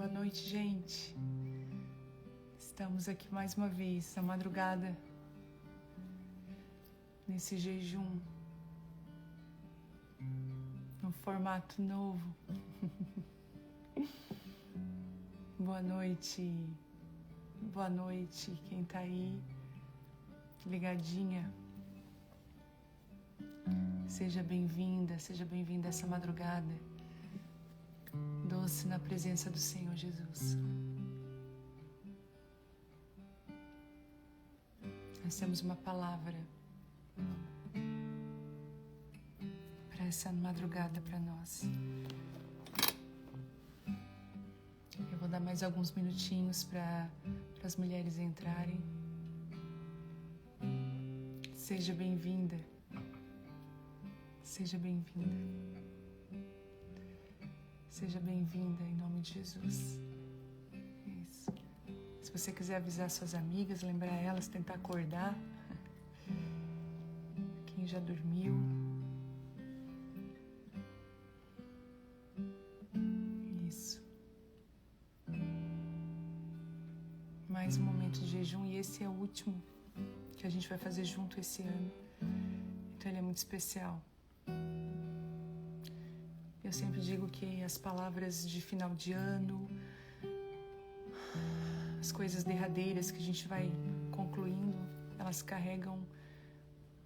Boa noite, gente. Estamos aqui mais uma vez, na madrugada, nesse jejum, num formato novo. Boa noite quem tá aí, ligadinha. Seja bem-vinda a essa madrugada, doce na presença do Senhor Jesus. Nós temos uma palavra para essa madrugada para nós. Eu vou dar mais alguns minutinhos para as mulheres entrarem. Seja bem-vinda. Seja bem-vinda. Seja bem-vinda em nome de Jesus. Isso. Se você quiser avisar suas amigas, lembrar elas, tentar acordar. Quem já dormiu. Isso. Mais um momento de jejum e esse é o último que a gente vai fazer junto esse ano. Então ele é muito especial. Eu sempre digo que as palavras de final de ano, as coisas derradeiras que a gente vai concluindo, elas carregam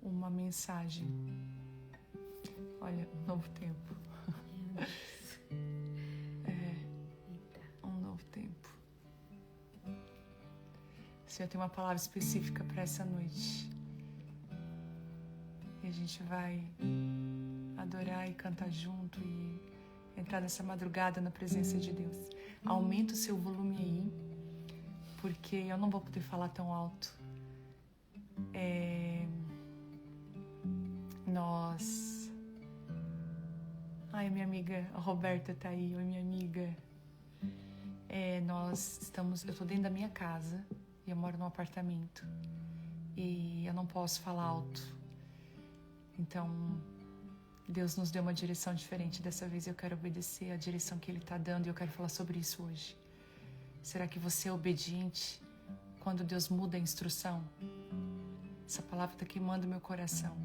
uma mensagem. Olha, um novo tempo. Um novo tempo. O Senhor tem uma palavra específica para essa noite. E a gente vai adorar e cantar junto e entrar nessa madrugada na presença de Deus. Aumenta o seu volume aí, porque eu não vou poder falar tão alto. Ai, minha amiga Roberta tá aí. Oi, minha amiga. Eu tô dentro da minha casa e eu moro num apartamento. E eu não posso falar alto. Então, Deus nos deu uma direção diferente. Dessa vez eu quero obedecer a direção que Ele está dando e eu quero falar sobre isso hoje. Será que você é obediente quando Deus muda a instrução? Essa palavra está queimando meu coração.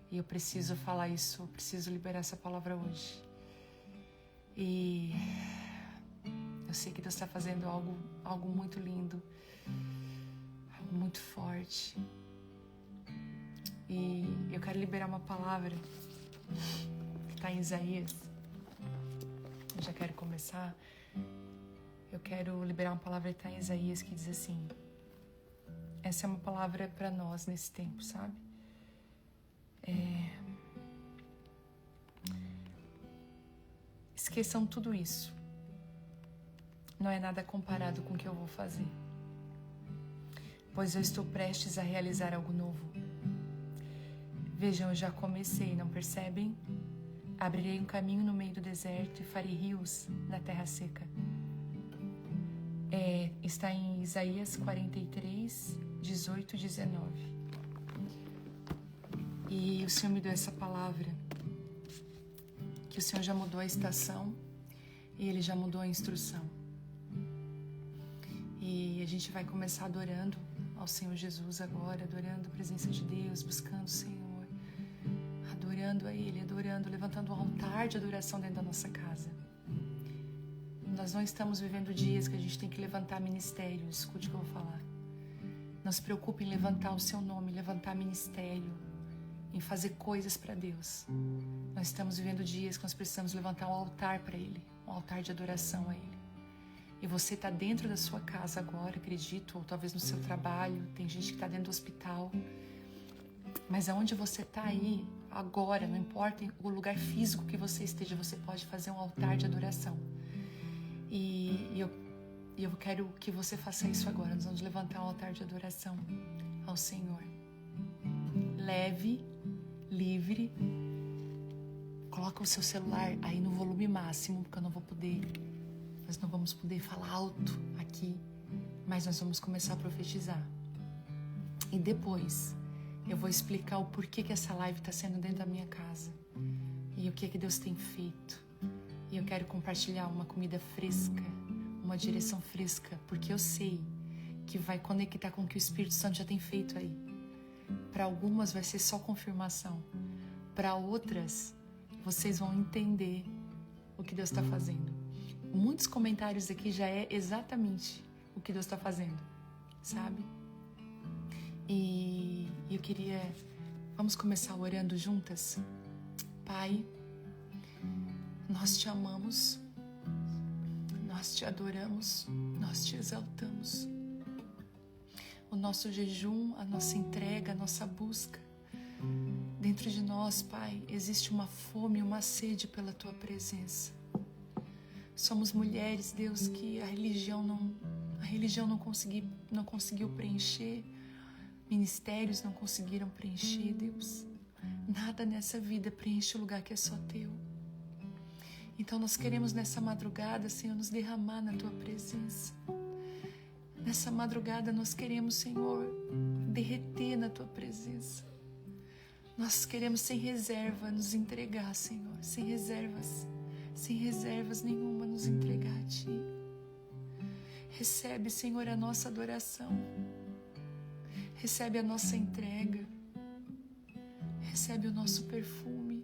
E eu preciso falar isso, eu preciso liberar essa palavra hoje. E eu sei que Deus está fazendo algo muito lindo, algo muito forte. E eu quero liberar uma palavra que está em Isaías. Eu já quero começar. Eu quero liberar uma palavra que está em Isaías que diz assim. Essa é uma palavra para nós nesse tempo, sabe? Esqueçam tudo isso. Não é nada comparado com o que eu vou fazer. Pois eu estou prestes a realizar algo novo. Vejam, eu já comecei, não percebem? Abrirei um caminho no meio do deserto e farei rios na terra seca. Está em Isaías 43, 18 e 19. E o Senhor me deu essa palavra, que o Senhor já mudou a estação e Ele já mudou a instrução. E a gente vai começar adorando ao Senhor Jesus agora, adorando a presença de Deus, buscando o Senhor, adorando a Ele, levantando um altar de adoração dentro da nossa casa. Nós não estamos vivendo dias que a gente tem que levantar ministério, escute o que eu vou falar. Não se preocupe em levantar o seu nome, levantar ministério, em fazer coisas para Deus. Nós estamos vivendo dias que nós precisamos levantar um altar para Ele, um altar de adoração a Ele. E você está dentro da sua casa agora, acredito, ou talvez no seu trabalho, tem gente que está dentro do hospital. Mas aonde você está aí, agora, não importa o lugar físico que você esteja, você pode fazer um altar de adoração. E eu quero que você faça isso agora. Nós vamos levantar um altar de adoração ao Senhor. Leve, livre. Coloca o seu celular aí no volume máximo, porque nós não vamos poder falar alto aqui, mas nós vamos começar a profetizar. E depois eu vou explicar o porquê que essa live está sendo dentro da minha casa e o que Deus tem feito. E eu quero compartilhar uma comida fresca, uma direção fresca, porque eu sei que vai conectar com o que o Espírito Santo já tem feito aí. Para algumas vai ser só confirmação. Para outras, vocês vão entender o que Deus está fazendo. Muitos comentários aqui já é exatamente o que Deus está fazendo, sabe? E eu queria... Vamos começar orando juntas? Pai, nós te amamos, nós te adoramos, nós te exaltamos. O nosso jejum, a nossa entrega, a nossa busca, dentro de nós, Pai, existe uma fome, uma sede pela Tua presença. Somos mulheres, Deus, que a religião não conseguiu preencher, ministérios não conseguiram preencher, Deus. Nada nessa vida preenche o lugar que é só Teu. Então nós queremos nessa madrugada, Senhor, nos derramar na Tua presença. Nessa madrugada nós queremos, Senhor, derreter na Tua presença. Nós queremos sem reserva nos entregar, Senhor, sem reservas nenhuma nos entregar a Ti. Recebe, Senhor, a nossa adoração. Recebe a nossa entrega. Recebe o nosso perfume.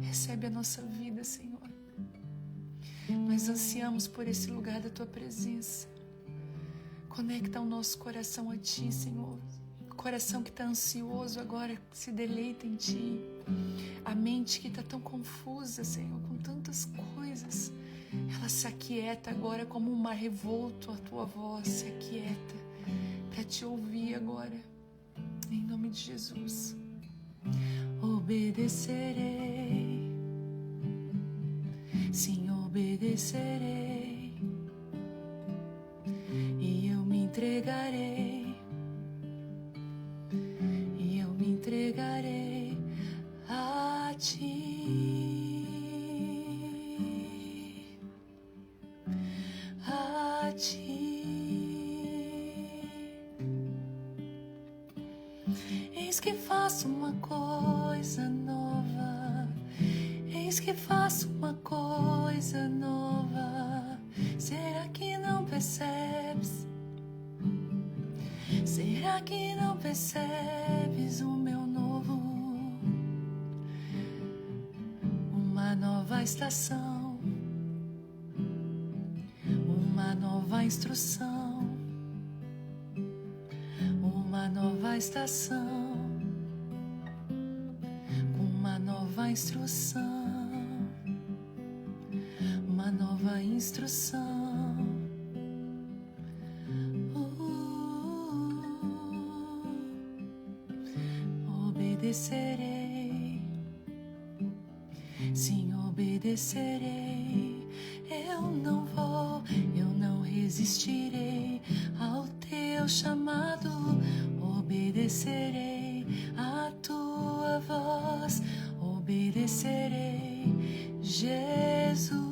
Recebe a nossa vida, Senhor. Nós ansiamos por esse lugar da Tua presença. Conecta o nosso coração a Ti, Senhor. O coração que está ansioso agora se deleita em Ti. A mente que está tão confusa, Senhor, com tantas coisas, ela se aquieta agora como um mar revolto. A Tua voz se aquieta para Te ouvir agora. Em nome de Jesus. Obedecerei. Sim, obedecerei. E eu me entregarei. E eu me entregarei a Ti. A Ti. Eis que faço uma coisa nova. Eis que faço uma coisa nova. Será que não percebes? Será que não percebes o meu novo? Uma nova estação, uma nova instrução, uma nova estação, uma nova instrução, uma nova instrução. Obedecerei, sim, obedecerei. Eu não resistirei ao Teu chamado. Obedecerei a Tua voz, obedecerei, Jesus.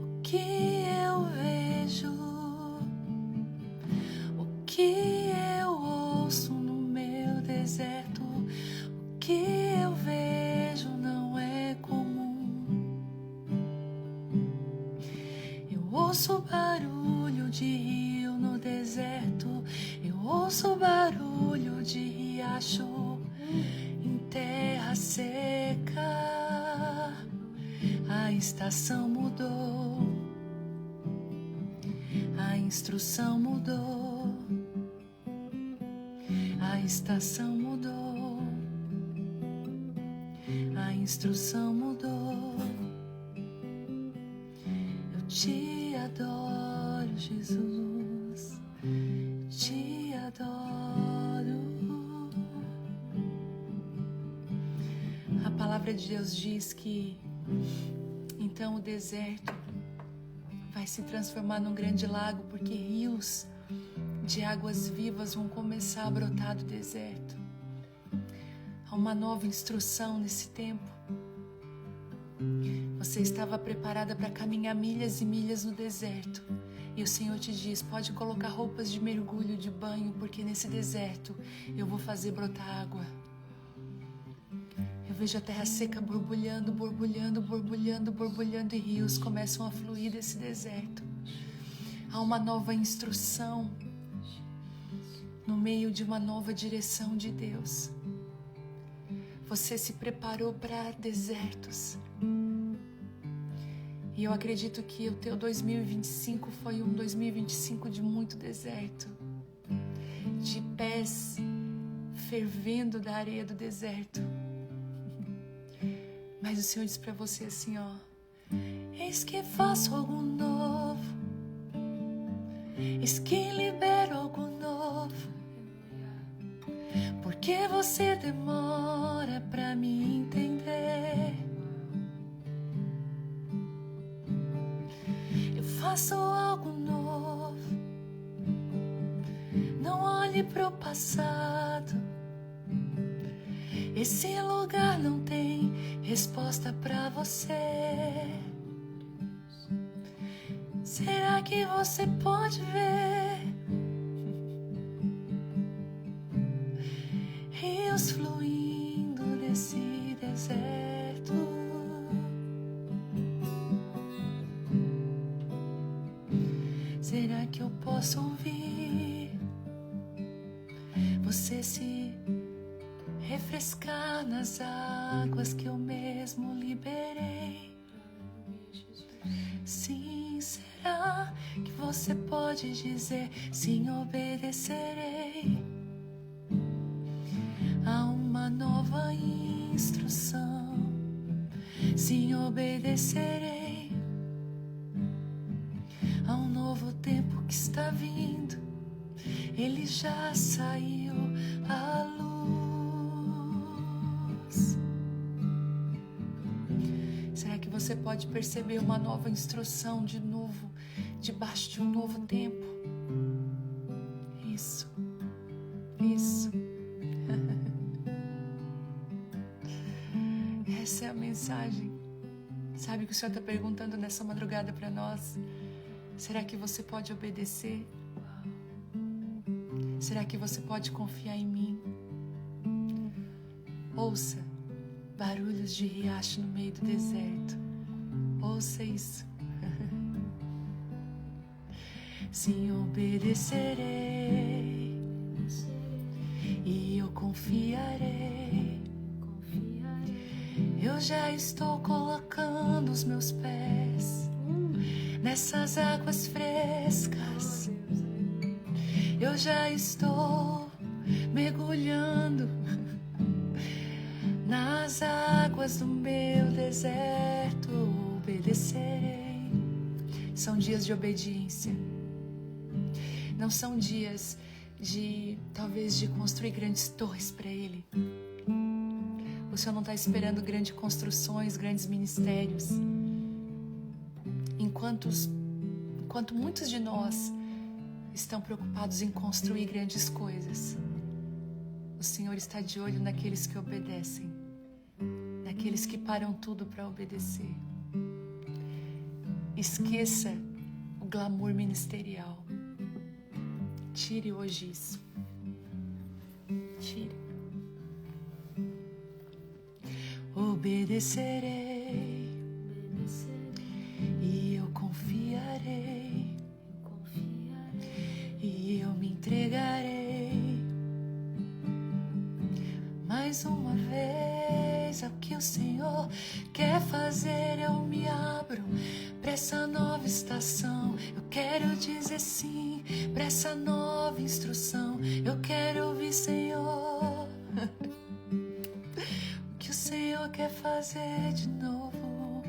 O que eu vejo, o que eu ouço no meu deserto, o que eu vejo não é comum. Eu ouço barulho de rio no deserto, eu ouço barulho de riacho em terra seca. A estação mudou, a instrução mudou, a estação mudou, a instrução mudou. Eu te adoro, Jesus, te adoro. A palavra de Deus diz que então o deserto vai se transformar num grande lago, porque rios de águas vivas vão começar a brotar do deserto. Há uma nova instrução nesse tempo. Você estava preparada para caminhar milhas e milhas no deserto. E o Senhor te diz, pode colocar roupas de mergulho, de banho, porque nesse deserto eu vou fazer brotar água. Eu vejo a terra seca borbulhando, borbulhando, borbulhando, borbulhando, e rios começam a fluir desse deserto. Há uma nova instrução no meio de uma nova direção de Deus. Você se preparou para desertos. E eu acredito que o teu 2025 foi um 2025 de muito deserto. De pés fervendo da areia do deserto. Mas o Senhor diz para você assim, ó: eis que faço algo novo. Eis que libero algo novo. Porque você demora para me entender. Eu faço algo novo. Não olhe pro passado. Esse lugar não tem resposta pra você. Será que você pode ver rios fluindo desse deserto? Será que eu posso ouvir você se refrescar nas águas que eu mesmo liberei? Sim, será que você pode dizer: sim, obedecerei a uma nova instrução? Sim, obedecerei a um novo tempo que está vindo. Ele já saiu à luz. Será que você pode perceber uma nova instrução de novo, debaixo de um novo tempo? Isso. Isso. Essa é a mensagem. Sabe o que o Senhor está perguntando nessa madrugada para nós? Será que você pode obedecer? Será que você pode confiar em mim? Ouça barulhos de riacho no meio do deserto. Ouça isso. Sim, obedecerei e eu confiarei. Eu já estou colocando os meus pés nessas águas frescas. Eu já estou mergulhando nas águas do meu deserto. Obedecerei. São dias de obediência. Não são dias talvez de construir grandes torres para Ele. O Senhor não está esperando grandes construções, grandes ministérios. Enquanto muitos de nós estão preocupados em construir grandes coisas, o Senhor está de olho naqueles que obedecem, naqueles que param tudo para obedecer. Esqueça o glamour ministerial. Tire hoje isso. Tire. Obedecerei e eu confiarei e eu me entregarei mais uma vez ao que o Senhor quer fazer. Eu me abro para essa nova estação. Eu quero dizer sim para essa nova instrução. Eu quero ouvir, Senhor, o que o Senhor quer fazer de novo.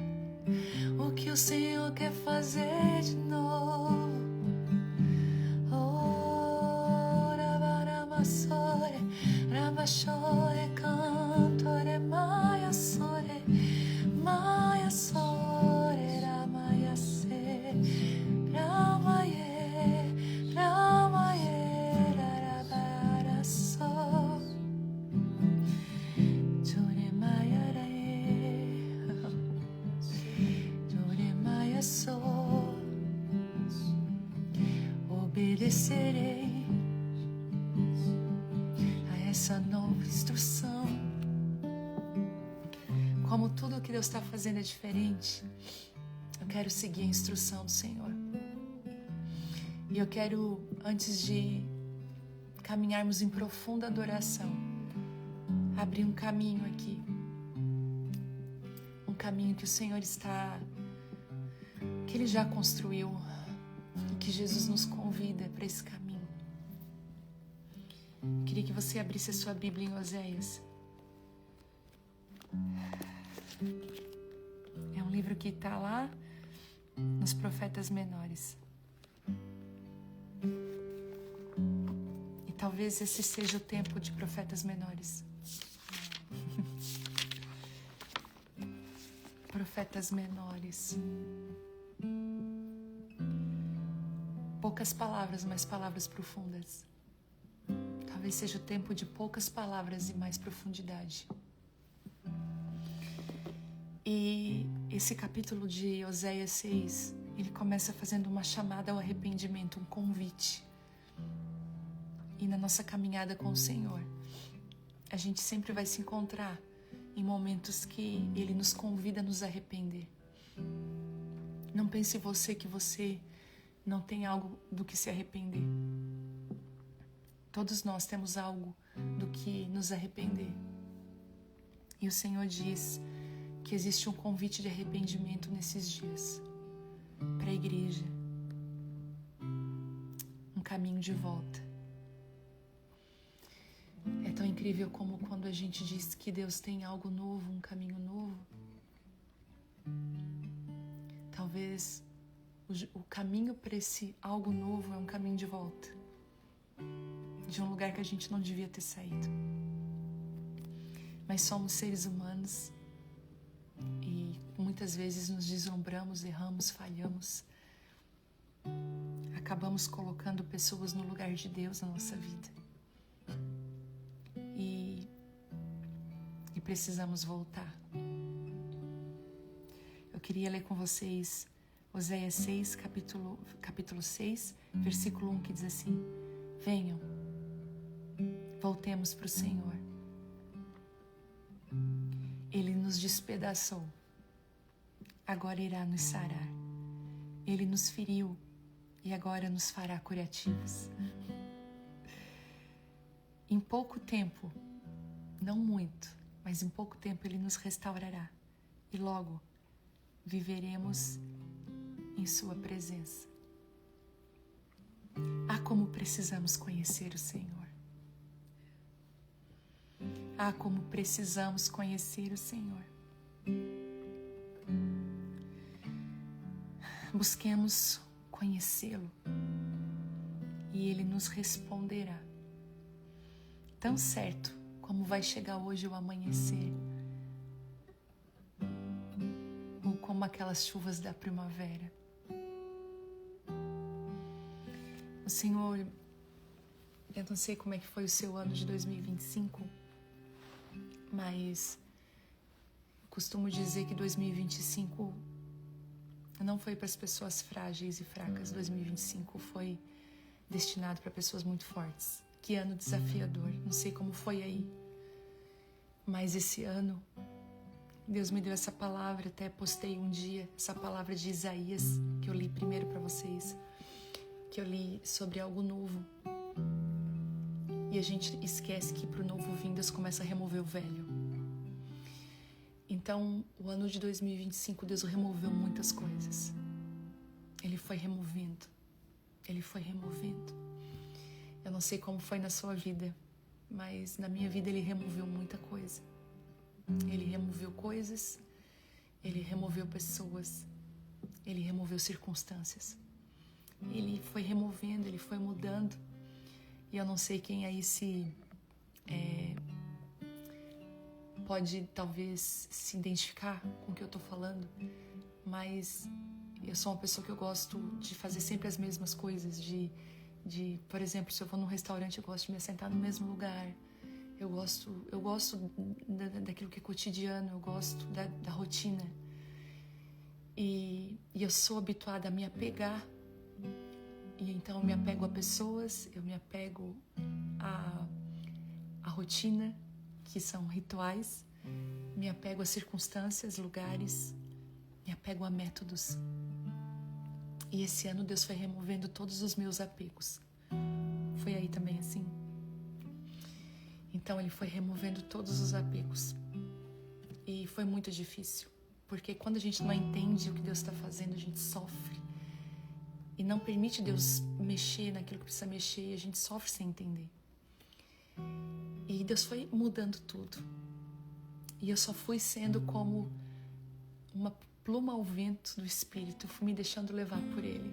O que o Senhor quer fazer de novo. Oh, rabaramassore, rabachore, cantore, maia sore, ramaiase, ramaie, rarabaraso, turemaiarae, sou. Obedecerei a essa nova instrução. tudo que Deus está fazendo é diferente, eu quero seguir a instrução do Senhor. E eu quero, antes de caminharmos em profunda adoração, abrir um caminho aqui. Um caminho que o Senhor que Ele já construiu e que Jesus nos convida para esse caminho. Eu queria que você abrisse a sua Bíblia em Oséias. É um livro que está lá nos Profetas Menores. E talvez esse seja o tempo de Profetas Menores. Profetas menores. Poucas palavras, mas palavras profundas. Talvez seja o tempo de poucas palavras e mais profundidade. E esse capítulo de Oséias 6, ele começa fazendo uma chamada ao arrependimento, um convite. E na nossa caminhada com o Senhor, a gente sempre vai se encontrar em momentos que Ele nos convida a nos arrepender. Não pense você que você não tem algo do que se arrepender. Todos nós temos algo do que nos arrepender. E o Senhor diz que existe um convite de arrependimento nesses dias para a igreja. Um caminho de volta. É tão incrível como quando a gente diz que Deus tem algo novo, um caminho novo. Talvez o caminho para esse algo novo é um caminho de volta. De um lugar que a gente não devia ter saído. Mas somos seres humanos e muitas vezes nos deslumbramos, erramos, falhamos. Acabamos colocando pessoas no lugar de Deus na nossa vida. E precisamos voltar. Eu queria ler com vocês Oséias 6, capítulo 6, versículo 1, que diz assim: venham, voltemos para o Senhor. Ele nos despedaçou, agora irá nos sarar. Ele nos feriu e agora nos fará curativos. Em pouco tempo, não muito, mas em pouco tempo Ele nos restaurará e logo viveremos em Sua presença. Ah, como precisamos conhecer o Senhor. Ah, como precisamos conhecer o Senhor. Busquemos conhecê-lo e Ele nos responderá. Tão certo como vai chegar hoje o amanhecer, ou como aquelas chuvas da primavera. O Senhor, eu não sei como é que foi o seu ano de 2025, mas eu costumo dizer que 2025 não foi para as pessoas frágeis e fracas. 2025 foi destinado para pessoas muito fortes. Que ano desafiador, não sei como foi aí, mas esse ano Deus me deu essa palavra, até postei um dia essa palavra de Isaías, que eu li primeiro para vocês, que eu li sobre algo novo. E a gente esquece que para o novo vir Deus começa a remover o velho. Então, o ano de 2025, Deus removeu muitas coisas. Ele foi removendo. Ele foi removendo. Eu não sei como foi na sua vida, mas na minha vida Ele removeu muita coisa. Ele removeu coisas, Ele removeu pessoas, Ele removeu circunstâncias. Ele foi removendo, Ele foi mudando. E eu não sei quem aí pode talvez se identificar com o que eu tô falando, mas eu sou uma pessoa que eu gosto de fazer sempre as mesmas coisas, por exemplo, se eu vou num restaurante, eu gosto de me sentar no mesmo lugar. Eu gosto daquilo que é cotidiano, eu gosto da rotina. E eu sou habituada a me apegar. E então eu me apego a pessoas, eu me apego à rotina, que são rituais. me apego a circunstâncias, lugares, me apego a métodos. E esse ano Deus foi removendo todos os meus apegos. Foi aí também assim? Então Ele foi removendo todos os apegos. E foi muito difícil, porque quando a gente não entende o que Deus está fazendo, a gente sofre. E não permite Deus mexer naquilo que precisa mexer, e a gente sofre sem entender. E Deus foi mudando tudo. E eu só fui sendo como uma pluma ao vento do Espírito. Eu fui me deixando levar por Ele.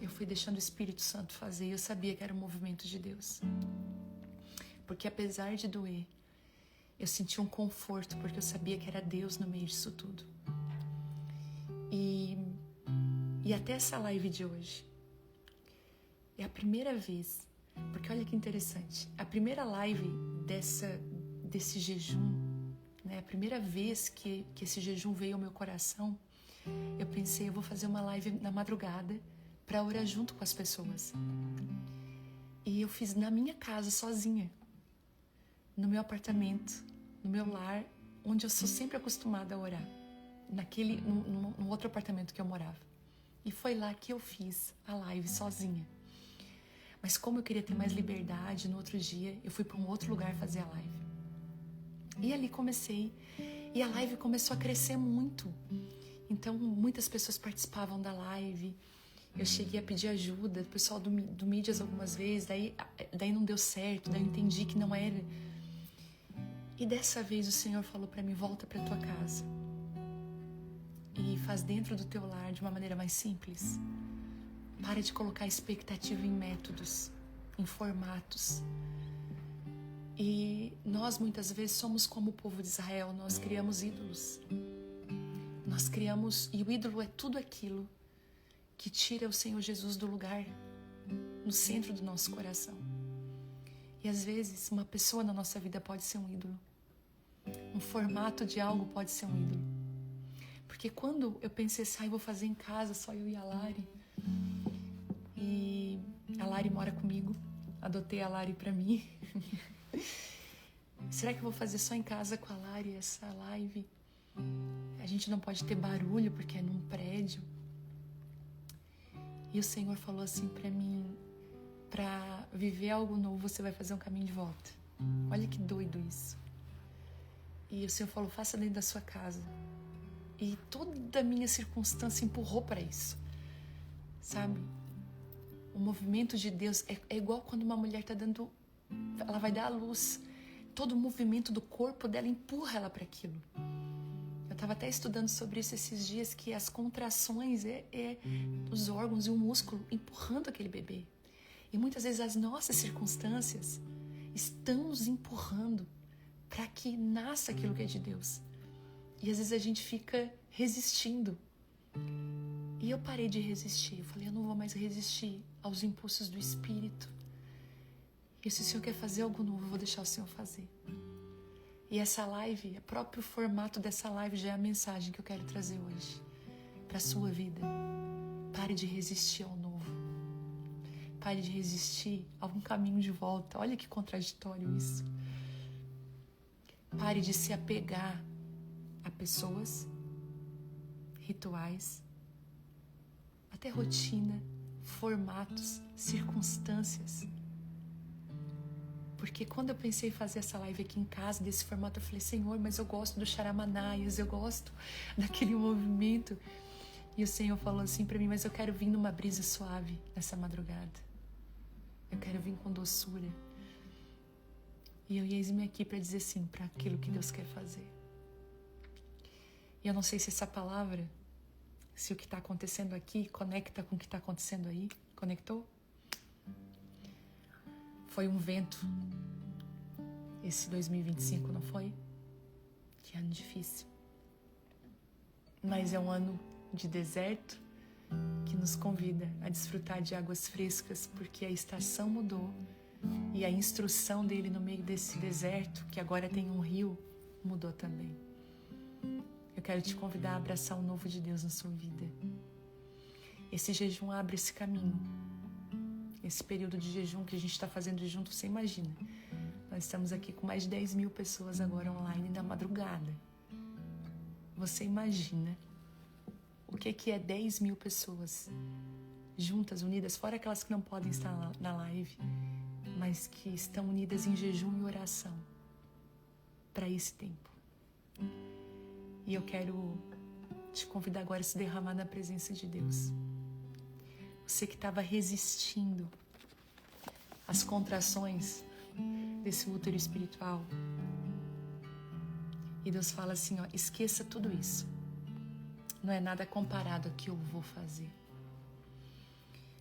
Eu fui deixando o Espírito Santo fazer. E eu sabia que era um movimento de Deus. Porque apesar de doer, eu senti um conforto, porque eu sabia que era Deus no meio disso tudo. E até essa live de hoje é a primeira vez, porque olha que interessante, a primeira live desse jejum, né, a primeira vez que esse jejum veio ao meu coração, eu pensei, eu vou fazer uma live na madrugada para orar junto com as pessoas. E eu fiz na minha casa, sozinha, no meu apartamento, no meu lar, onde eu sou sempre acostumada a orar, no outro apartamento que eu morava. E foi lá que eu fiz a live sozinha. Mas como eu queria ter mais liberdade, no outro dia eu fui para um outro lugar fazer a live. E ali comecei, e a live começou a crescer muito. Então muitas pessoas participavam da live. Eu cheguei a pedir ajuda do pessoal do Mídias algumas vezes, daí não deu certo, daí eu entendi que não era. E dessa vez o Senhor falou para mim, volta para tua casa. E faz dentro do teu lar de uma maneira mais simples. Para de colocar expectativa em métodos, em formatos. E nós muitas vezes somos como o povo de Israel, nós criamos ídolos. E o ídolo é tudo aquilo que tira o Senhor Jesus do lugar, no centro do nosso coração. E às vezes uma pessoa na nossa vida pode ser um ídolo. Um formato de algo pode ser um ídolo. Porque quando eu pensei assim, vou fazer em casa, só eu e a Lari. E a Lari mora comigo. Adotei a Lari pra mim. Será que eu vou fazer só em casa com a Lari essa live? A gente não pode ter barulho porque é num prédio. E o Senhor falou assim pra mim, pra viver algo novo você vai fazer um caminho de volta. Olha que doido isso. E o Senhor falou, faça dentro da sua casa. E toda a minha circunstância empurrou para isso, sabe? O movimento de Deus é igual quando uma mulher está dando, ela vai dar à luz. Todo o movimento do corpo dela empurra ela para aquilo. Eu estava até estudando sobre isso esses dias, que as contrações é os órgãos e o músculo empurrando aquele bebê. E muitas vezes as nossas circunstâncias estão nos empurrando para que nasça aquilo que é de Deus. E às vezes a gente fica resistindo. E eu parei de resistir. Eu falei, eu não vou mais resistir aos impulsos do Espírito. E se o Senhor quer fazer algo novo, eu vou deixar o Senhor fazer. E essa live, o próprio formato dessa live já é a mensagem que eu quero trazer hoje para a sua vida. Pare de resistir ao novo. Pare de resistir a um caminho de volta. Olha que contraditório isso. Pare de se apegar a pessoas, rituais, até rotina, formatos, circunstâncias. Porque quando eu pensei em fazer essa live aqui em casa, desse formato, eu falei, Senhor, mas eu gosto do Charamanaias, eu gosto daquele movimento. E o Senhor falou assim para mim, mas eu quero vir numa brisa suave nessa madrugada. Eu quero vir com doçura. E eu eis-me aqui para dizer sim para aquilo que Deus quer fazer. E eu não sei se essa palavra, se o que está acontecendo aqui conecta com o que está acontecendo aí. Conectou? Foi um vento esse 2025, não foi? Que ano difícil. Mas é um ano de deserto que nos convida a desfrutar de águas frescas, porque a estação mudou e a instrução dele no meio desse deserto, que agora tem um rio, mudou também. Eu quero te convidar a abraçar o novo de Deus na sua vida. Esse jejum abre esse caminho. Esse período de jejum que a gente está fazendo junto, você imagina. Nós estamos aqui com mais de 10 mil pessoas agora online na madrugada. Você imagina o que é 10 mil pessoas juntas, unidas, fora aquelas que não podem estar na live, mas que estão unidas em jejum e oração para esse tempo. E eu quero te convidar agora a se derramar na presença de Deus. Você que estava resistindo às contrações desse útero espiritual. E Deus fala assim, ó, esqueça tudo isso. Não é nada comparado ao que eu vou fazer.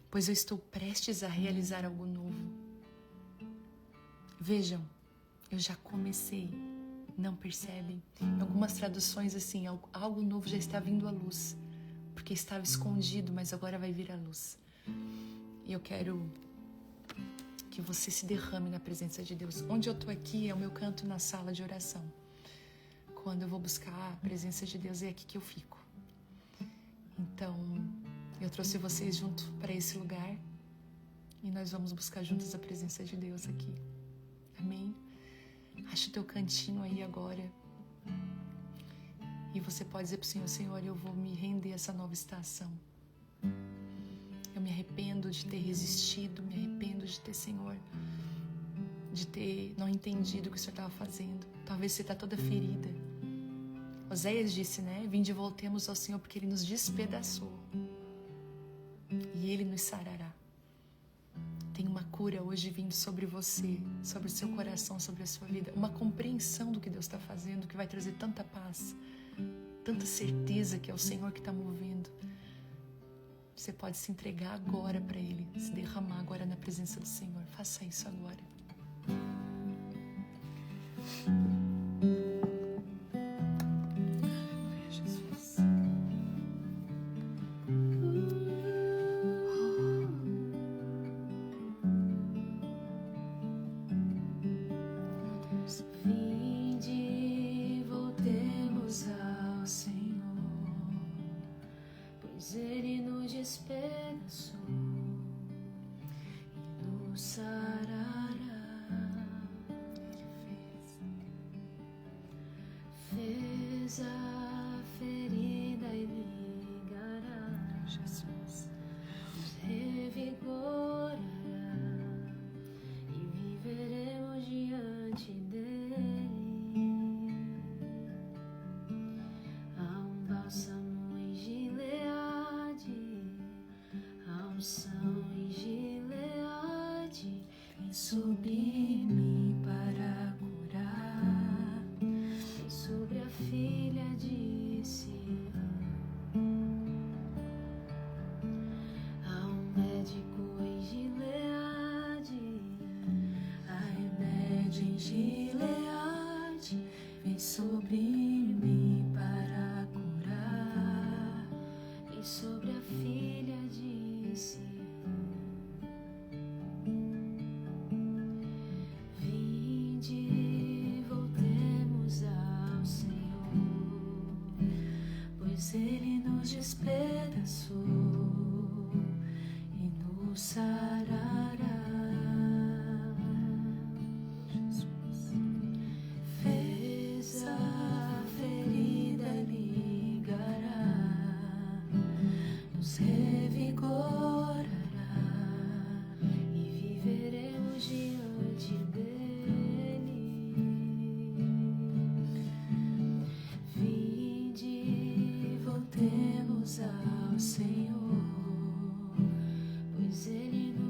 Pois eu estou prestes a realizar algo novo. Vejam, eu já comecei. Não percebem? Em algumas traduções assim, algo novo já está vindo à luz. Porque estava escondido, mas agora vai vir à luz. E eu quero que você se derrame na presença de Deus. Onde eu estou aqui é o meu canto na sala de oração. Quando eu vou buscar a presença de Deus, é aqui que eu fico. Então, eu trouxe vocês junto para esse lugar e nós vamos buscar juntos a presença de Deus aqui. Amém? Acha o teu cantinho aí agora. E você pode dizer para o Senhor, Senhor, eu vou me render a essa nova estação. Eu me arrependo de ter resistido, me arrependo de ter, Senhor, de ter não entendido o que o Senhor estava fazendo. Talvez você está toda ferida. Oséias disse, né? Vinde e voltemos ao Senhor porque Ele nos despedaçou. E Ele nos sarará. Tem uma cura hoje vindo sobre você, sobre o seu coração, sobre a sua vida. Uma compreensão do que Deus está fazendo, que vai trazer tanta paz, tanta certeza que é o Senhor que está movendo. Você pode se entregar agora para Ele, se derramar agora na presença do Senhor. Faça isso agora. Jesus. Vinde, voltemos ao Senhor, pois Ele nos despedaçou e nos sarará. Fez a ferida e ligará, Jesus. nos revigorará e viveremos diante dele. Há um bálsamo em Gileade, há unção em Gileade, vem sobre mim para curar, vem sobre a filha de Sião. Há um médico em Gileade, há remédio em Gileade, vem sobre mim para curar, vem sobre a filha de Sião. Vinde, voltemos ao Senhor, pois Ele nos despedaçou e nos sarará. Jesus. Fez a ferida e ligará, nos revigorará e viveremos diante dele. Vinde, voltemos ao Senhor, pois Ele nos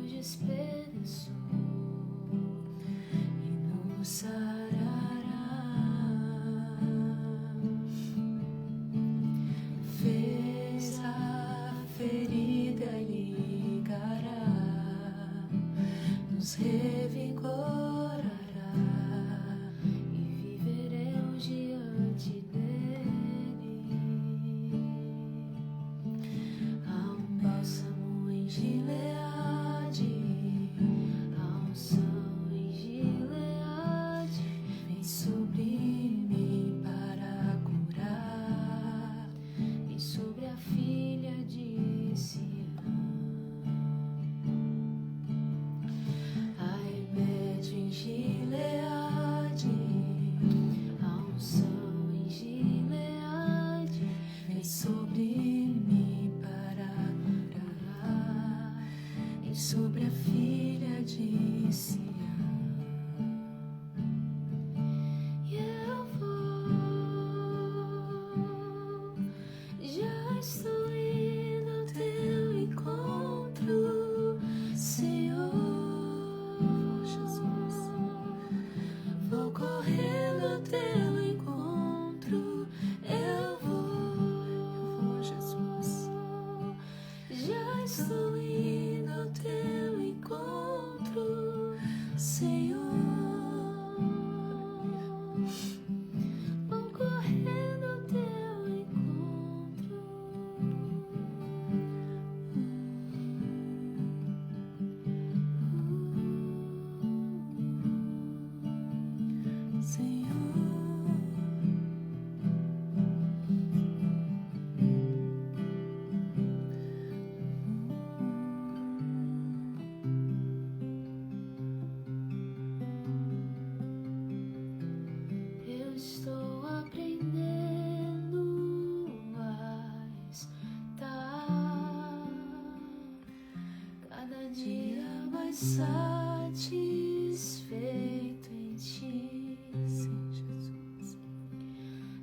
satisfeito em ti. Sim, Jesus.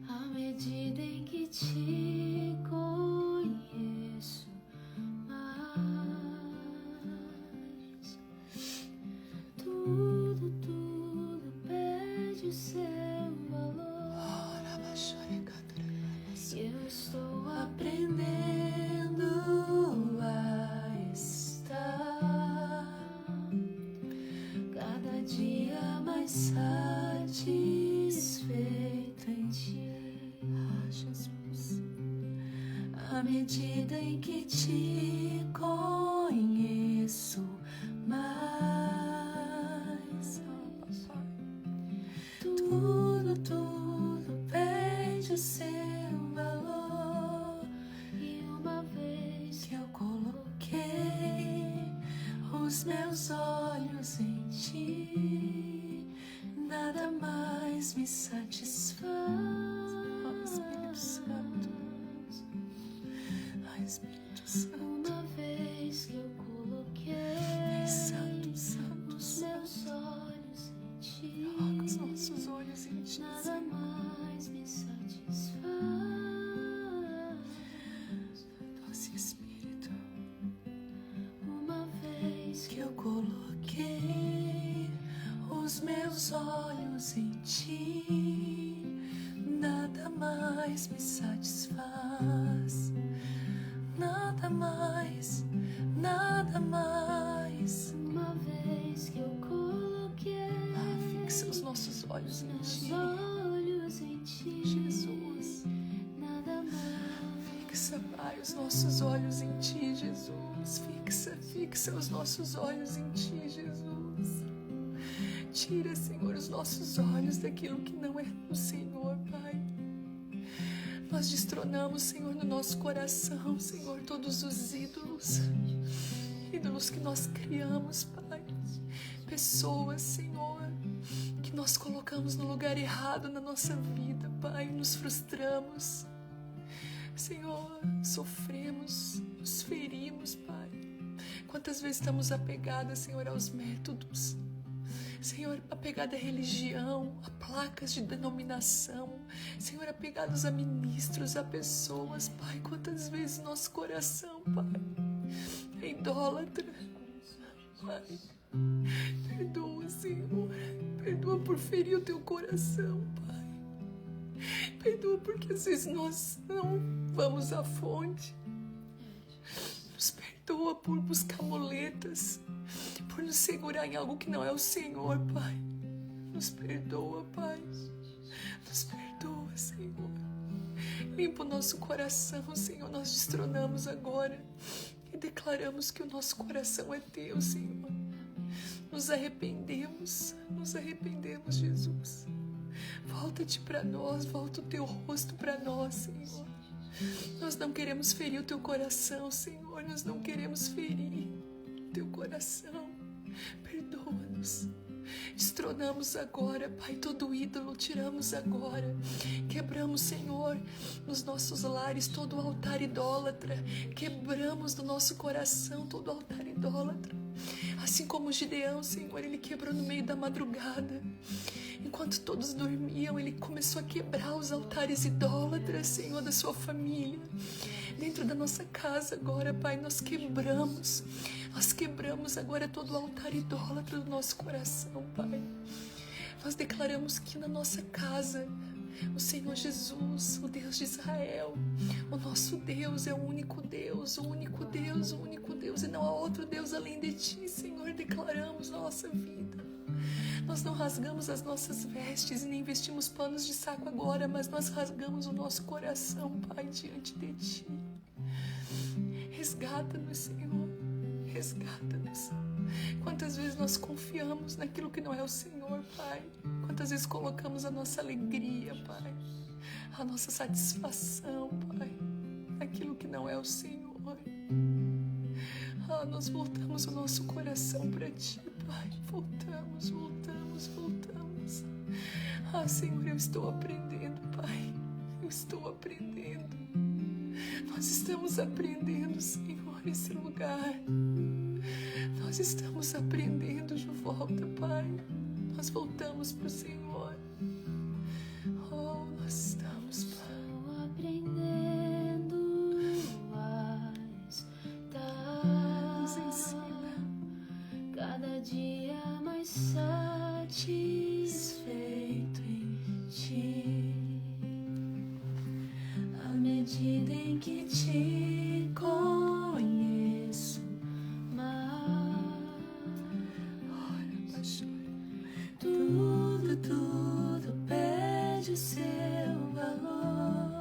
À medida em que te conheço mais, tudo perde o seu valor. E eu estou aprendendo a estar cada dia mais satisfeito em ti. Jesus. À medida em que te conheço mais, tudo perde o seu valor. E uma vez que eu coloquei os meus olhos em ti, nada mais me satisfaz. Espírito Santo. Ai, Espírito Santo. Uma vez que eu coloquei Santo, Santo, os meus olhos em ti, coloca os nossos olhos em ti. nada mais me satisfaz. Doce Espírito. Uma vez Que eu coloquei os meus olhos em ti, nada mais me satisfaz. Nada mais, nada mais. Uma vez que eu coloquei Fixa os nossos olhos em meus ti, olhos em ti, Jesus. nada mais. Fixa, Pai, os nossos olhos em ti, Jesus. Fixa os nossos olhos em ti, Jesus. Tira, Senhor, os nossos olhos daquilo que não é do Senhor, Pai. Nós destronamos, Senhor, no nosso coração, Senhor, todos os ídolos que nós criamos, Pai. Pessoas, Senhor, que nós colocamos no lugar errado na nossa vida, Pai. Nos frustramos, Senhor, sofremos, nos ferimos, Pai. Quantas vezes estamos apegadas, Senhor, aos métodos, Senhor, apegada à religião, a placas de denominação, Senhor, apegados a ministros, a pessoas, Pai. Quantas vezes nosso coração, Pai, é idólatra, Pai. Perdoa, Senhor, perdoa por ferir o teu coração, Pai. Perdoa porque às vezes nós não vamos à fonte. Nos perdoa por buscar muletas, por nos segurar em algo que não é o Senhor, Pai. Nos perdoa, Pai. Nos perdoa, Senhor. Limpa o nosso coração, Senhor. Nós destronamos agora e declaramos que o nosso coração é teu, Senhor. Nos arrependemos, Jesus. Volta-te para nós, volta o teu rosto para nós, Senhor. Nós não queremos ferir o teu coração, Senhor. Nós não queremos ferir o teu coração. Perdoa-nos. Destronamos agora, Pai, todo ídolo, tiramos agora. Quebramos, Senhor, nos nossos lares todo altar idólatra. Quebramos do nosso coração todo altar idólatra. Assim como Gideão, Senhor, ele quebrou no meio da madrugada. Enquanto todos dormiam, ele começou a quebrar os altares idólatras, Senhor, da sua família. Dentro da nossa casa agora, Pai, nós quebramos agora todo o altar idólatra do nosso coração, Pai. Nós declaramos que na nossa casa, o Senhor Jesus, o Deus de Israel, o nosso Deus é o único Deus, o único Deus, o único Deus, e não há outro Deus além de Ti, Senhor. Declaramos na nossa vida. Nós não rasgamos as nossas vestes e nem vestimos panos de saco agora, mas nós rasgamos o nosso coração, Pai, diante de Ti. Resgata-nos, Senhor, resgata-nos. Quantas vezes nós confiamos naquilo que não é o Senhor, Pai? Quantas vezes colocamos a nossa alegria, Pai, a nossa satisfação, Pai, naquilo que não é o Senhor? Nós voltamos o nosso coração para Ti, Pai. Voltamos. Senhor, eu estou aprendendo, Pai. Eu estou aprendendo. Nós estamos aprendendo, Senhor, esse lugar. Nós Nós estamos aprendendo de volta, Pai. Nós voltamos para o Senhor. Oh, nós estamos, Pai. Estou aprendendo a estar Nos ensina. cada dia mais satisfeito em Ti. À medida em que Te conheço mais, tudo perde o seu valor.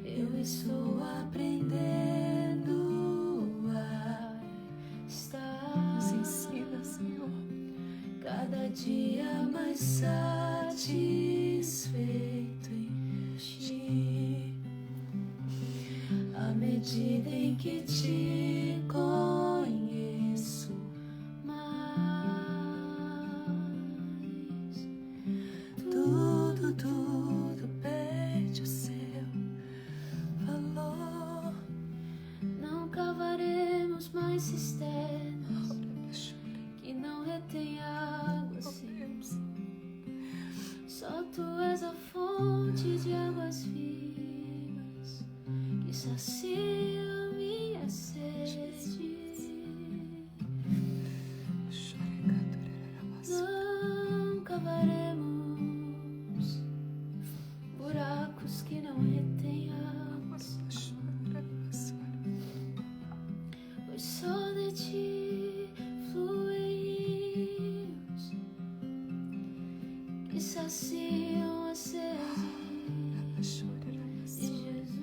Eu estou aprendendo a estar Nos ensina, Senhor. cada dia mais satisfeito em Ti. À medida em que Te conheço mais, tudo perde o seu valor. Não cavaremos mais cisternas que não retém água, Senhor. Só Tu és a fonte de águas vivas que sacia minha sede. Não cavaremos buracos que não retêm água, pois só de Ti fluem rios que saciam a sede de Jesus.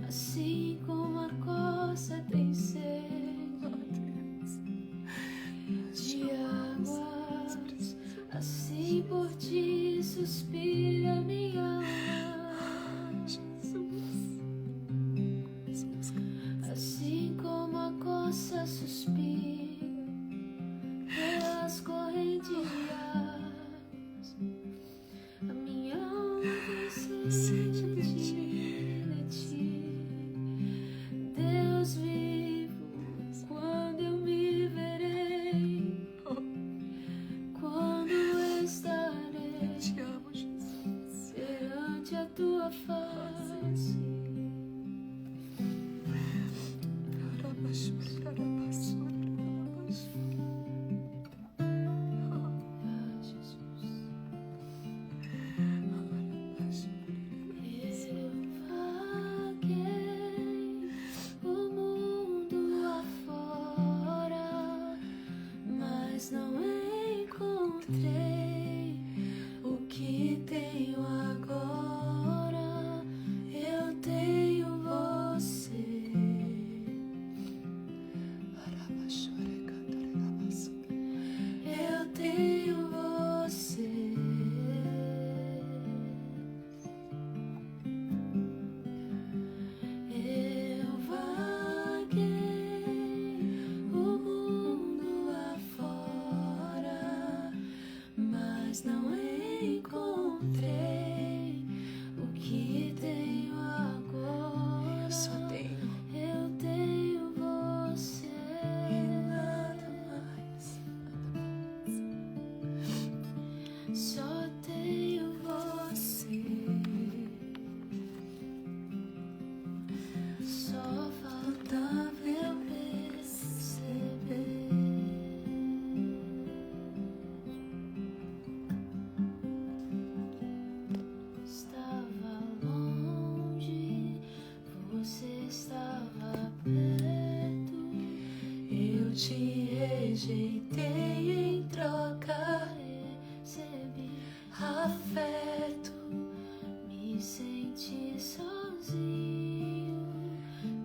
Assim como a costa tem sede de águas, assim por Ti suspira minha alma. Assim como a costa suspira pelas correntes de águas, a minha alma tem sede de Ti. Deus vivo, quando eu me verei, quando estarei Te amo, Jesus. perante a Tua face. Eu vaguei o mundo afora, mas não encontrei o que tenho agora. Eu tenho Você. Eu tenho Você. Eu vaguei o mundo afora, mas não encontrei o que tenho agora. Eu só tenho. Eu tenho Você. E nada mais. Só tenho Você. Só faltava eu perceber. Estava longe, Você estava perto. Eu Te rejeitei, em troca recebi afeto. Me senti sozinho,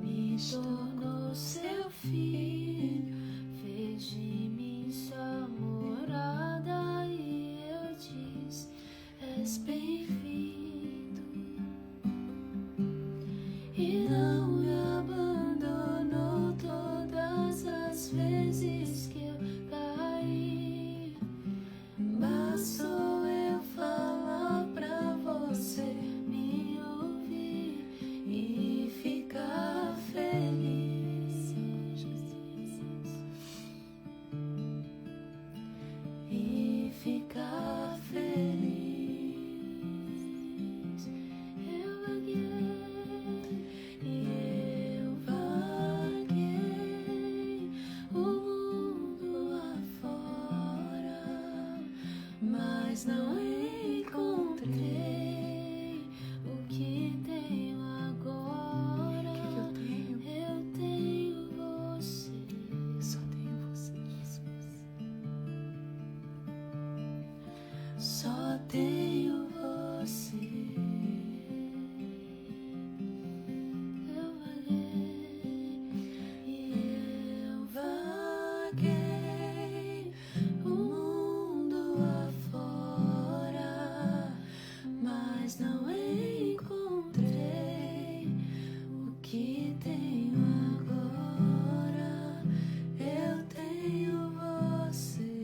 me tornou Seu filho, fez de mim Sua morada, e eu disse: és bem-vindo. E não me abandonou todas as vezes que eu caí. Bastou eu falar mas não encontrei o que tenho agora. O que eu tenho? Eu tenho você. Só tenho você, Jesus. Só tenho você. Eu vaguei o mundo afora, mas não encontrei o que tenho agora. Eu tenho você.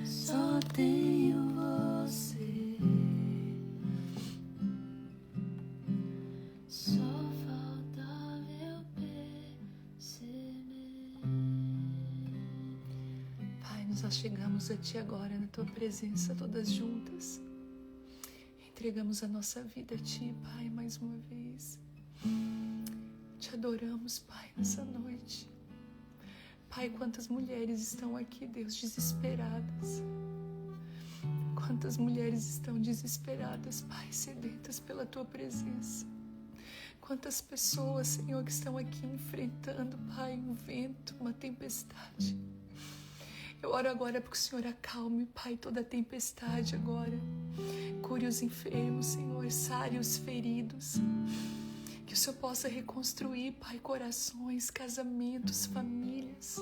Só tenho você. Só faltava eu perceber. Pai, nós chegamos a Ti agora na Tua presença, todas juntas. Entregamos a nossa vida a Ti, Pai, mais uma vez. Te adoramos, Pai, nessa noite. Pai, quantas mulheres estão aqui, Deus, desesperadas. Quantas mulheres estão desesperadas, Pai, sedentas pela Tua presença. Quantas pessoas, Senhor, que estão aqui enfrentando, Pai, um vento, uma tempestade. Eu oro agora para que o Senhor acalme, Pai, toda a tempestade agora. Cure os enfermos, Senhor, sare os feridos. Que o Senhor possa reconstruir, Pai, corações, casamentos, famílias.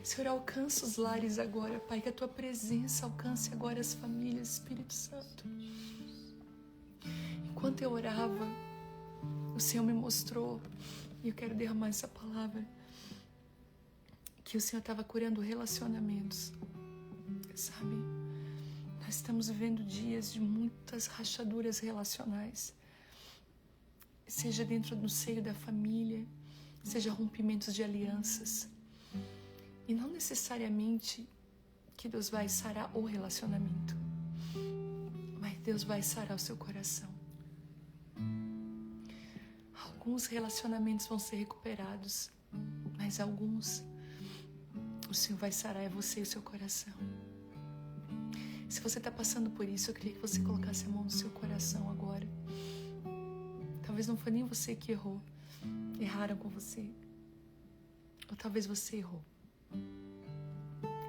Senhor, alcança os lares agora, Pai, que a Tua presença alcance agora as famílias, Espírito Santo. Enquanto eu orava, o Senhor me mostrou, e eu quero derramar essa palavra, que o Senhor estava curando relacionamentos, sabe? Nós estamos vivendo dias de muitas rachaduras relacionais, seja dentro do seio da família, seja rompimentos de alianças. E não necessariamente que Deus vai sarar o relacionamento, mas Deus vai sarar o seu coração. Alguns relacionamentos vão ser recuperados, mas alguns o Senhor vai sarar é você e o seu coração. Se você está passando por isso, eu queria que você colocasse a mão no seu coração agora. Talvez não foi nem você que errou. Erraram com você. Ou talvez você errou.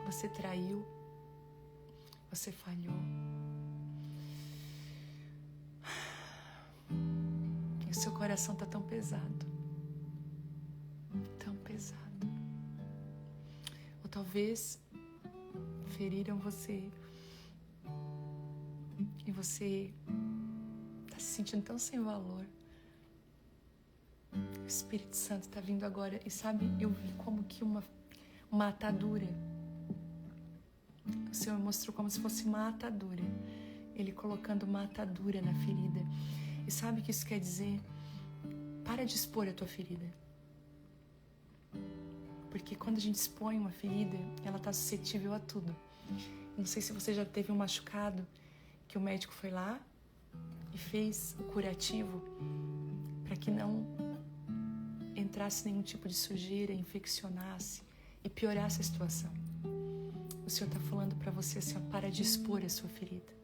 Você traiu. Você falhou. E o seu coração está tão pesado. Tão pesado. Ou talvez feriram você. E você está se sentindo tão sem valor. O Espírito Santo está vindo agora. E sabe, eu vi como que uma atadura. O Senhor mostrou como se fosse uma atadura. Ele colocando uma atadura na ferida. E sabe o que isso quer dizer? Para de expor a tua ferida. Porque quando a gente expõe uma ferida, ela está suscetível a tudo. Não sei se você já teve um machucado, que o médico foi lá e fez o curativo para que não entrasse nenhum tipo de sujeira, infeccionasse e piorasse a situação. O Senhor está falando para você assim, ó, para de expor a sua ferida.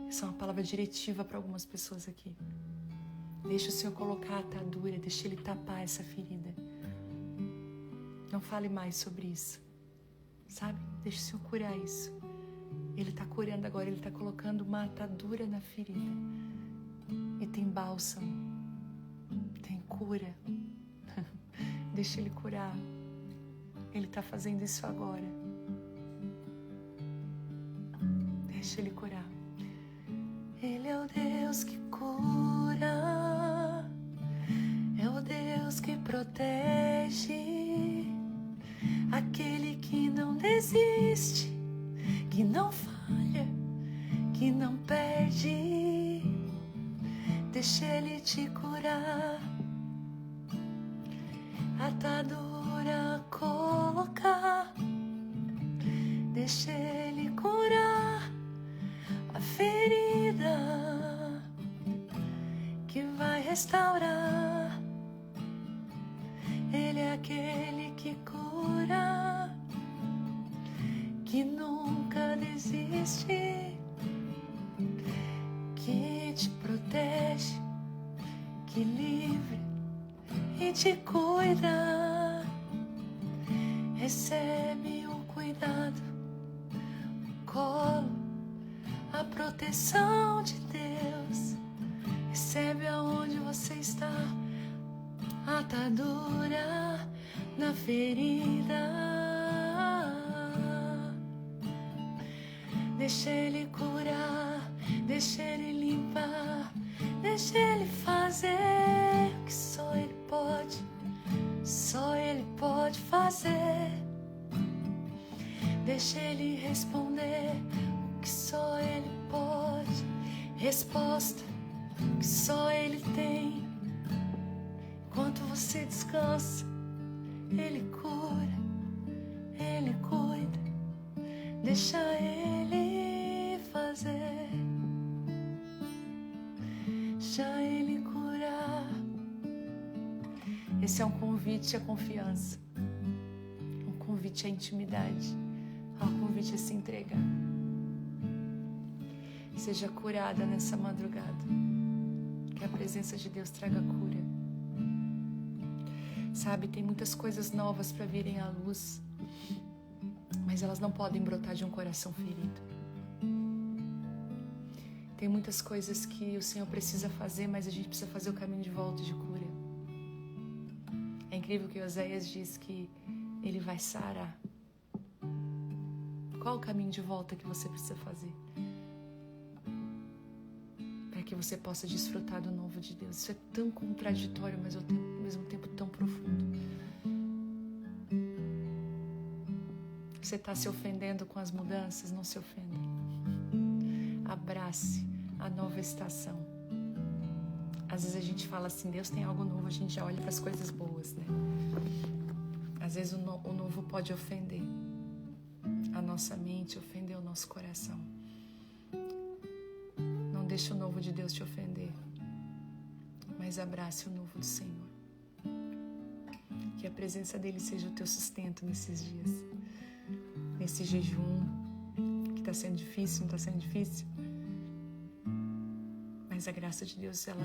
Essa é uma palavra diretiva para algumas pessoas aqui. Deixa o Senhor colocar a atadura, deixa Ele tapar essa ferida. Não fale mais sobre isso, sabe? Deixa o Senhor curar isso. Ele está curando agora, Ele está colocando uma atadura na ferida. E tem bálsamo, tem cura. Deixa Ele curar. Ele está fazendo isso agora. Deixa Ele curar. Ele é o Deus que cura, é o Deus que protege, aquele que não desiste, que não falha, que não perde. Deixa Ele te curar, atadura colocar, deixa Ele curar a ferida que vai restaurar. Ele é aquele que cura. que nunca desiste, que te protege, que livre e te cuida. Recebe o cuidado, o colo, a proteção de Deus. Recebe aonde você está, atadura na ferida. Deixa Ele curar, deixa Ele limpar, deixa Ele fazer o que só Ele pode fazer. Deixa Ele responder o que só Ele pode, resposta que só Ele tem. Enquanto você descansa, Ele cura, Ele cuida, deixa Ele fazer, deixa Ele curar. Esse é um convite à confiança, um convite à intimidade, um convite a se entregar. Seja curada nessa madrugada, que a presença de Deus traga cura. Sabe, tem muitas coisas novas para virem à luz, mas elas não podem brotar de um coração ferido. Tem muitas coisas que o Senhor precisa fazer, mas a gente precisa fazer o caminho de volta de cura. É incrível que Oséias diz que Ele vai sarar. Qual o caminho de volta que você precisa fazer? Para que você possa desfrutar do novo de Deus. Isso é tão contraditório, mas ao mesmo tempo tão profundo. Você está se ofendendo com as mudanças? Não se ofenda. Abrace a nova estação. Às vezes a gente fala assim, Deus tem algo novo, a gente já olha para as coisas boas, né? Às vezes o novo pode ofender a nossa mente, ofender o nosso coração. Não deixe o novo de Deus te ofender, mas abrace o novo do Senhor. Que a presença dele seja o teu sustento nesses dias, nesse jejum que está sendo difícil, não está sendo difícil? Mas a graça de Deus, ela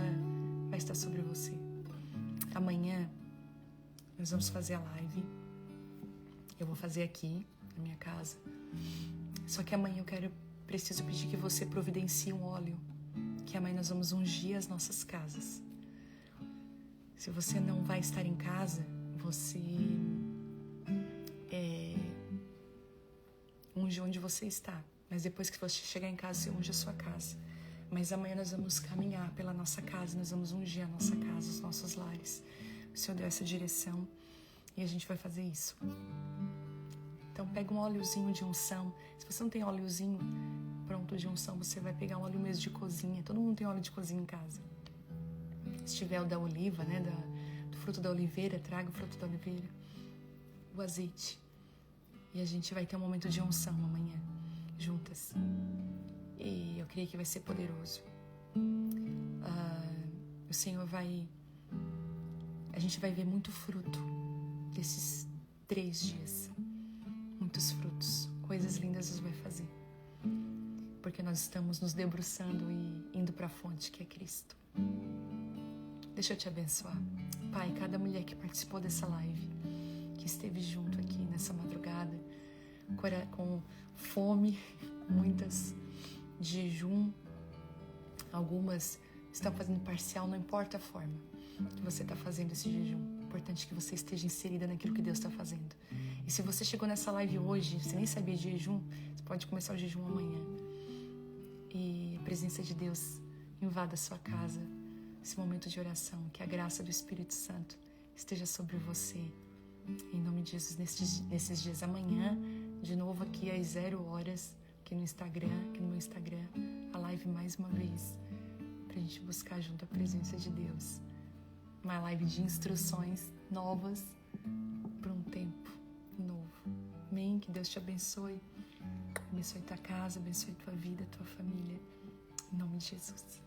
vai estar sobre você. Amanhã nós vamos fazer a live. Eu vou fazer aqui na minha casa. Só que amanhã preciso pedir que você providencie um óleo, que amanhã nós vamos ungir as nossas casas. Se você não vai estar em casa, você unge onde você está. Mas depois que você chegar em casa, você unge a sua casa. Mas amanhã nós vamos caminhar pela nossa casa, nós vamos ungir a nossa casa, os nossos lares. O Senhor deu essa direção e a gente vai fazer isso. Então pega um óleozinho de unção. Se você não tem óleozinho pronto de unção, você vai pegar um óleo mesmo de cozinha. Todo mundo tem óleo de cozinha em casa. Se tiver o da oliva, né, do fruto da oliveira, traga o fruto da oliveira, o azeite. E a gente vai ter um momento de unção amanhã, juntas. E eu creio que vai ser poderoso. O Senhor a gente vai ver muito fruto desses 3 dias. Muitos frutos. Coisas lindas Deus vai fazer. Porque nós estamos nos debruçando e indo para a fonte que é Cristo. Deixa eu te abençoar. Pai, cada mulher que participou dessa live, que esteve junto aqui nessa madrugada, com fome, muitas de jejum, algumas estão fazendo parcial, não importa a forma que você está fazendo esse jejum. O importante é que você esteja inserida naquilo que Deus está fazendo. E se você chegou nessa live hoje, você nem sabia de jejum, você pode começar o jejum amanhã. E a presença de Deus invada a sua casa, esse momento de oração, que a graça do Espírito Santo esteja sobre você. Em nome de Jesus, nesses dias. Amanhã, de novo aqui às 0 horas, aqui no meu Instagram, a live mais uma vez, pra gente buscar junto a presença de Deus. Uma live de instruções novas para um tempo novo. Amém? Que Deus te abençoe. Abençoe tua casa, abençoe tua vida, tua família. Em nome de Jesus.